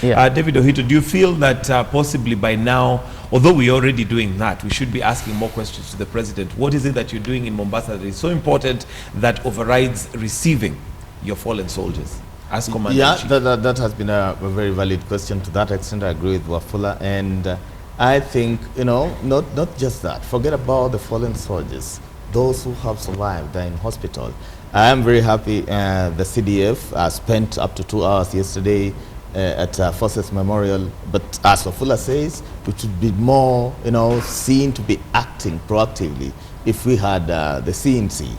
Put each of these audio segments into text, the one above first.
David Ohito, do you feel that possibly by now, although we're already doing that, we should be asking more questions to the president? What is it that you're doing in Mombasa that is so important that overrides receiving your fallen soldiers as Commander-in-Chief? That has been a very valid question. To that extent, I agree with Wafula. And I think, not just that. Forget about the fallen soldiers. Those who have survived are in hospital. I am very happy the CDF spent up to 2 hours yesterday at Forces Memorial. But as Wafula says, it should be more, seen to be acting proactively. If we had the CNC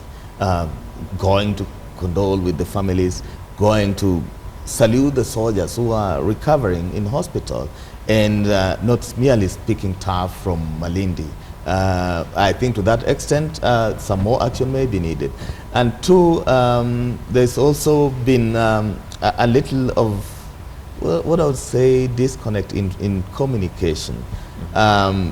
going to condole with the families, going to salute the soldiers who are recovering in hospital, and not merely speaking tough from Malindi. I think to that extent, some more action may be needed. And two, there's also been a little of, what I would say, disconnect in communication from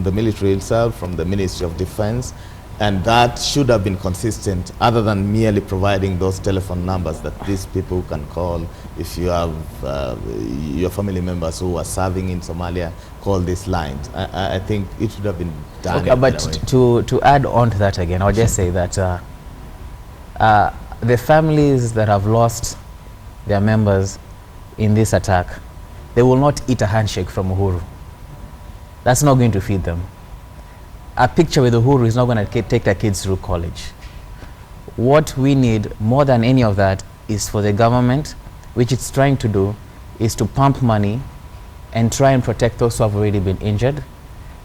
the military itself, from the Ministry of Defense. And that should have been consistent, other than merely providing those telephone numbers that these people can call. If you have your family members who are serving in Somalia, call these lines. I think it should have been done. Okay, but to add on to that again, I'll just say that the families that have lost their members in this attack, they will not eat a handshake from Uhuru. That's not going to feed them. A picture with Uhuru is not going to take their kids through college. What we need more than any of that is for the government, which it's trying to do, is to pump money and try and protect those who have already been injured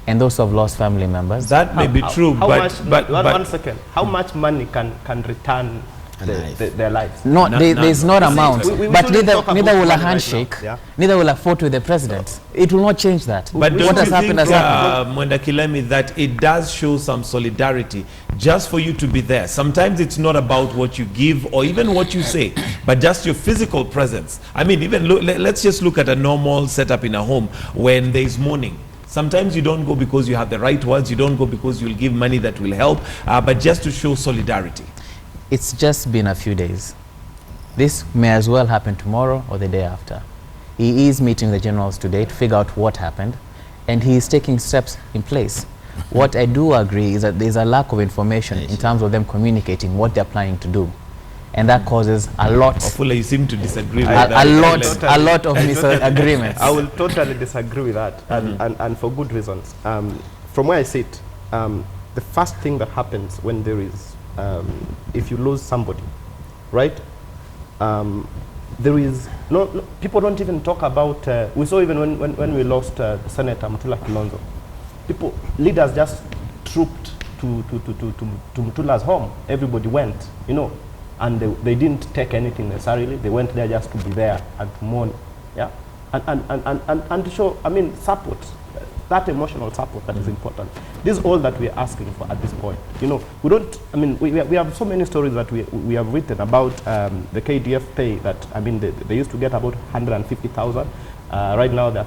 and those who have lost family members. That may be true, but one second. How much money can return their lives? No, there's not amount. But neither will a handshake, neither will a photo with the president. It will not change that. But what has happened has happened. Mwenda Kilemi, that it does show some solidarity just for you to be there. Sometimes it's not about what you give or even what you say, but just your physical presence. I mean, even let's just look at a normal setup in a home when there is mourning. Sometimes you don't go because you have the right words, you don't go because you'll give money that will help, but just to show solidarity. It's just been a few days. This may as well happen tomorrow or the day after. He is meeting the generals today to figure out what happened, and he is taking steps in place. What I do agree is that there's a lack of information in terms of them communicating what they're planning to do. And that causes a lot. Wafula, you seem to disagree with that. A lot of disagreements. I will totally disagree with that, and for good reasons. From where I sit, the first thing that happens when there is if you lose somebody, right? There is no people don't even talk about. We saw even when we lost Senator Mutula Kilonzo, leaders just trooped to Mutula's home. Everybody went, and they didn't take anything necessarily. They went there just to be there and to mourn, and to show, support. That emotional support that is important. This is all that we are asking for at this point. We don't, we have so many stories that we have written about the KDF pay that, they used to get about 150,000. Right now they're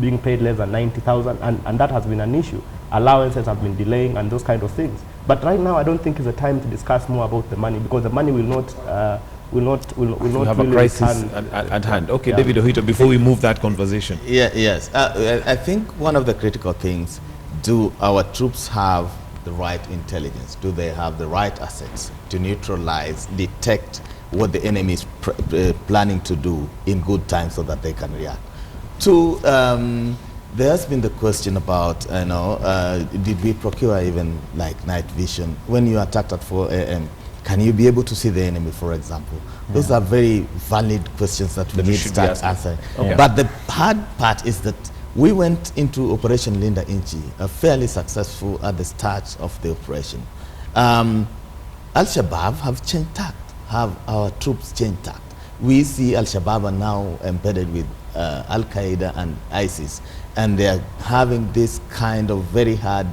being paid less than 90,000, and that has been an issue. Allowances have been delaying and those kind of things. But right now I don't think it's a time to discuss more about the money, because the money will not have really a crisis at hand. Okay, David Ohito, before we move that conversation. Yes. I think one of the critical things, do our troops have the right intelligence? Do they have the right assets to neutralize, detect what the enemy is planning to do in good time so that they can react? Two, there has been the question about, did we procure even like night vision? When you attacked at 4 a.m., can you be able to see the enemy, for example? Those are very valid questions that we need to start answering. Okay. But the hard part is that we went into Operation Linda Inchi, fairly successful at the start of the operation. Al-Shabaab have changed tact, have our troops changed tact. We see Al-Shabaab are now embedded with Al-Qaeda and ISIS, and they are having this kind of very hard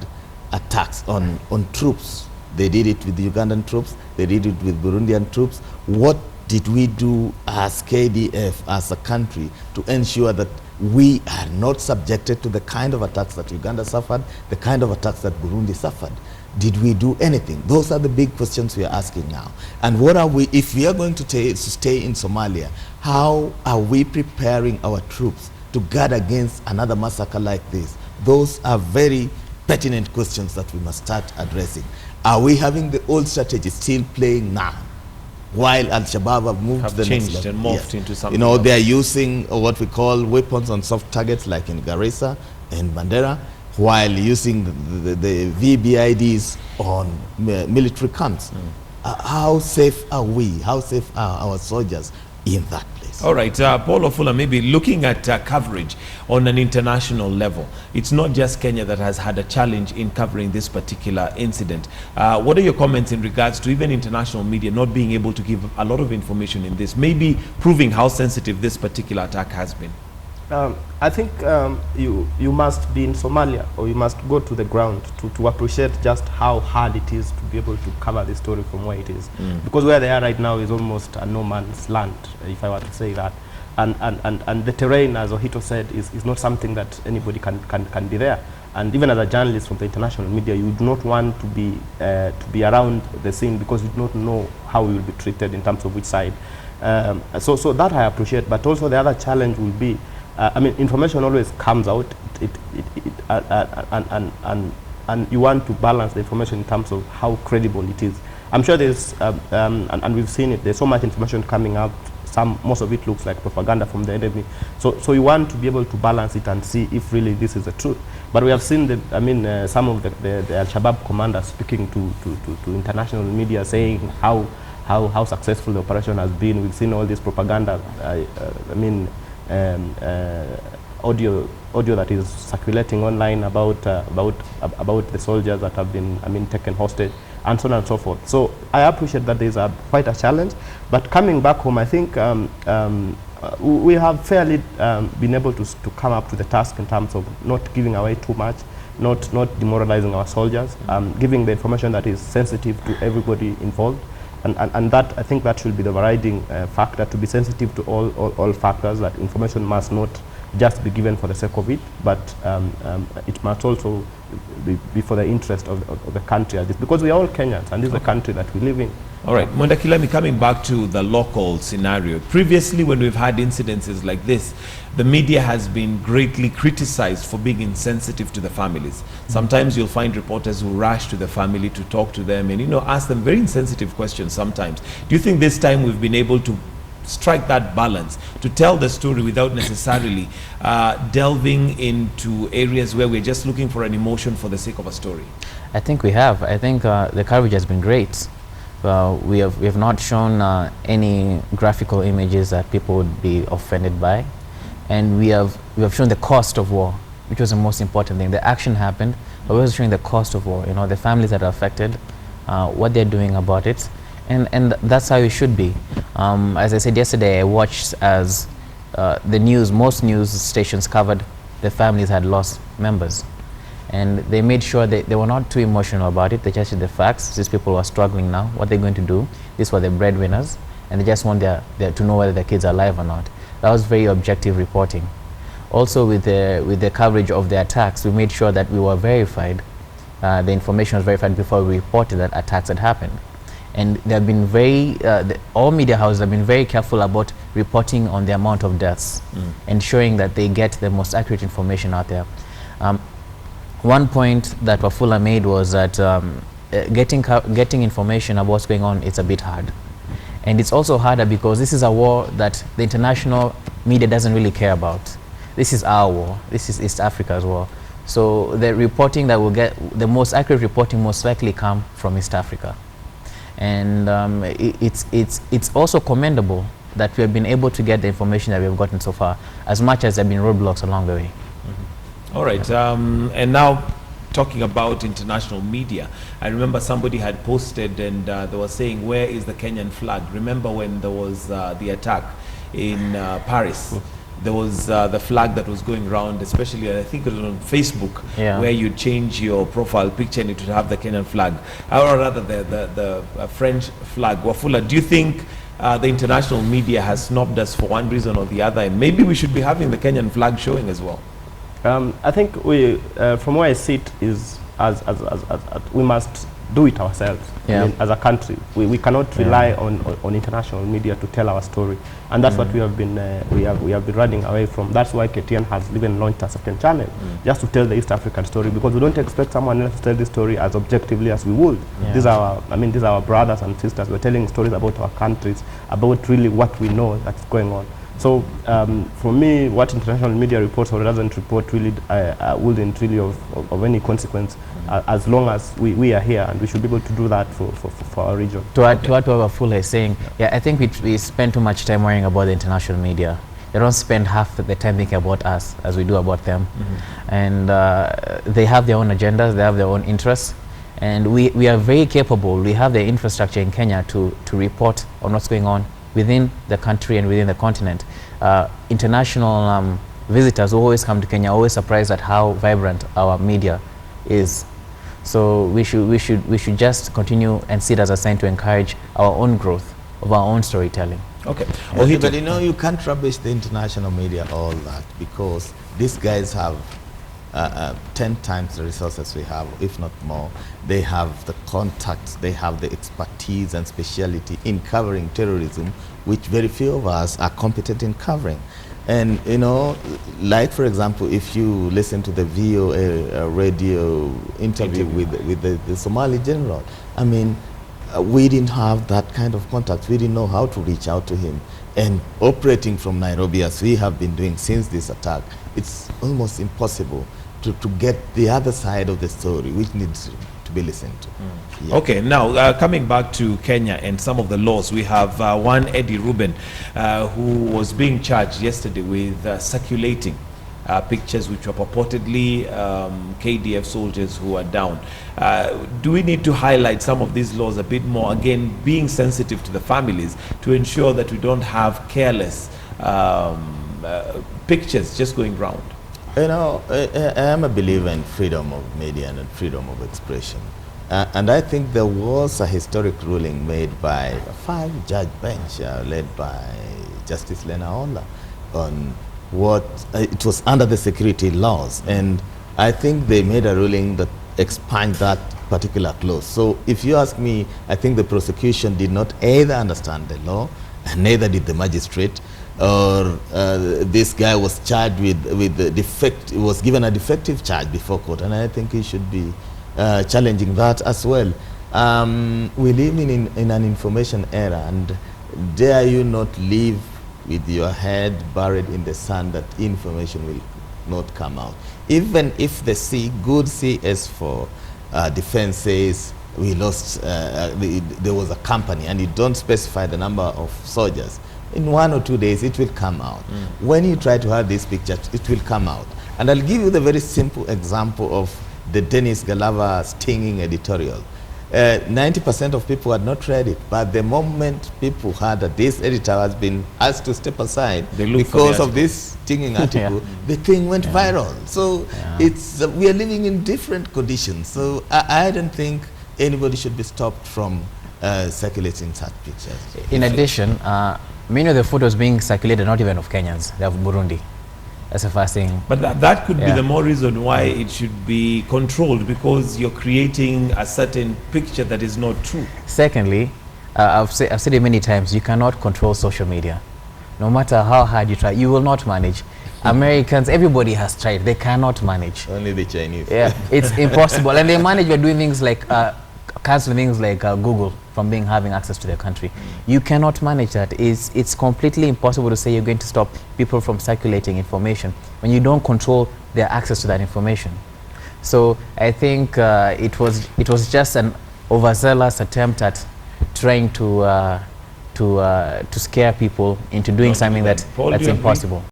attacks on troops. They did it with the Ugandan troops, they did it with Burundian troops. What did we do as KDF, as a country, to ensure that we are not subjected to the kind of attacks that Uganda suffered, the kind of attacks that Burundi suffered? Did we do anything? Those are the big questions we are asking now. And what are we, if we are going to stay in Somalia, how are we preparing our troops to guard against another massacre like this? Those are very pertinent questions that we must start addressing. Are we having the old strategy still playing now? While Al-Shabaab have moved to the next level. And morphed into something else. They are else. using what we call weapons on soft targets like in Garissa and Bandera, while using the VBIDs on military camps. How safe are we? How safe are our soldiers in that place? All right, Paul Ofula, maybe looking at coverage on an international level, it's not just Kenya that has had a challenge in covering this particular incident. What are your comments in regards to even international media not being able to give a lot of information in this, maybe proving how sensitive this particular attack has been? I think you must be in Somalia, or you must go to the ground to appreciate just how hard it is to be able to cover the story from where it is. Because where they are right now is almost a no man's land, if I were to say that. And the terrain, as Ohito said, is not something that anybody can be there. And even as a journalist from the international media, you do not want to be around the scene because you do not know how you will be treated in terms of which side. So that I appreciate, but also the other challenge will be, I mean, information always comes out, and you want to balance the information in terms of how credible it is. I'm sure there's, and we've seen it, there's so much information coming out, most of it looks like propaganda from the enemy. So you want to be able to balance it and see if really this is the truth. But we have seen some of the Al-Shabaab commanders speaking to international media saying how successful the operation has been. We've seen all this propaganda, audio that is circulating online about the soldiers that have been taken hostage, and so on and so forth. So I appreciate that there's quite a challenge, but coming back home, I think we have fairly been able to come up to the task in terms of not giving away too much, not demoralizing our soldiers, giving the information that is sensitive to everybody involved. And that, I think that should be the overriding factor, to be sensitive to all factors, that information must not just be given for the sake of it, but it must also be for the interest of the country, because we are all Kenyans, and this is the country that we live in. All right, Mwendakilami, coming back to the local scenario. Previously, when we've had incidences like this, the media has been greatly criticized for being insensitive to the families. Sometimes you'll find reporters who rush to the family to talk to them and, ask them very insensitive questions sometimes. Do you think this time we've been able to strike that balance, to tell the story without necessarily delving into areas where we're just looking for an emotion for the sake of a story? I think we have. I think the coverage has been great. We have not shown any graphical images that people would be offended by, and we have shown the cost of war, which was the most important thing. The action happened, but we're also showing the cost of war. The families that are affected, what they're doing about it, and that's how it should be. As I said yesterday, I watched as most news stations covered the families had lost members. And they made sure that they were not too emotional about it. They just said the facts. These people are struggling now. What they're going to do? These were the breadwinners, and they just want to know whether their kids are alive or not. That was very objective reporting. Also, with the coverage of the attacks, we made sure that we were verified. The information was verified before we reported that attacks had happened. And they have been all media houses have been very careful about reporting on the amount of deaths, ensuring that they get the most accurate information out there. One point that Wafula made was that getting information about what's going on, it's a bit hard. And it's also harder because this is a war that the international media doesn't really care about. This is our war. This is East Africa's war. So the reporting that will get, the most accurate reporting most likely come from East Africa. And it's also commendable that we have been able to get the information that we have gotten so far, as much as there have been roadblocks along the way. All right, and now talking about international media, I remember somebody had posted and they were saying, where is the Kenyan flag? Remember when there was the attack in Paris? There was the flag that was going around, especially I think it was on Facebook, where you change your profile picture and it would have the Kenyan flag, or rather the French flag. Wafula, do you think the international media has snubbed us for one reason or the other, and maybe we should be having the Kenyan flag showing as well? I think we, from where I sit, is as we must do it ourselves. Yeah. I mean, as a country, we cannot rely on international media to tell our story, and that's what we have been running away from. That's why KTN has even launched a second channel, just to tell the East African story, because we don't expect someone else to tell this story as objectively as we would. Yeah. These are our brothers and sisters. We're telling stories about our countries, about really what we know that's going on. So for me, what international media reports or doesn't report really wouldn't really of any consequence, as long as we are here, and we should be able to do that for our region. To add to what Wafula is saying, yeah, I think we spend too much time worrying about the international media. They don't spend half the time thinking about us as we do about them. And they have their own agendas, they have their own interests. And we are very capable. We have the infrastructure in Kenya to report on what's going on within the country and within the continent. International visitors who always come to Kenya are always surprised at how vibrant our media is. So we should just continue and see it as a sign to encourage our own growth of our own storytelling. Okay. But you know, you can't rubbish the international media all that, because these guys have 10 times the resources we have, if not more. They have the contacts, they have the expertise and speciality in covering terrorism, which very few of us are competent in covering. And you know, like for example, if you listen to the VOA radio interview with the Somali general, I mean, we didn't have that kind of contact. We didn't know how to reach out to him. And operating from Nairobi, as we have been doing since this attack, it's almost impossible to get the other side of the story, which needs to be listened to. Yeah. Okay, now coming back to Kenya and some of the laws, we have one Eddie Ruben who was being charged yesterday with circulating pictures which were purportedly KDF soldiers who are down. Do we need to highlight some of these laws a bit more, again being sensitive to the families, to ensure that we don't have careless pictures just going round? You know, I am a believer in freedom of media and freedom of expression. And I think there was a historic ruling made by a 5-judge bench led by Justice Lena Ola on what it was under the security laws. And I think they made a ruling that expanded that particular clause. So if you ask me, I think the prosecution did not either understand the law, and neither did the magistrate, or this guy was charged with the defect, was given a defective charge before court, and I think he should be challenging that as well. We live in an information era, and dare you not live with your head buried in the sand that information will not come out. Even if the good CS4 defense says we lost, there was a company, and you don't specify the number of soldiers, in 1 or 2 days it will come out. When you try to have these pictures, it will come out. And I'll give you the very simple example of the Dennis Galava stinging editorial. 90% of people had not read it, but the moment people heard that this editor has been asked to step aside because of this stinging article, the thing went viral. So it's we are living in different conditions. So I don't think anybody should be stopped from circulating such pictures. In addition, many of the photos being circulated are not even of Kenyans, they're of Burundi. That's the first thing. But that could be the more reason why it should be controlled, because you're creating a certain picture that is not true. Secondly, I've said it many times, you cannot control social media. No matter how hard you try, you will not manage. Americans, everybody has tried, they cannot manage. Only the Chinese. Yeah, it's impossible. And they manage by doing things like canceling things like Google from having access to their country. You cannot manage that. It's completely impossible to say you're going to stop people from circulating information when you don't control their access to that information. So I think it was just an overzealous attempt at trying to scare people into doing something that's impossible.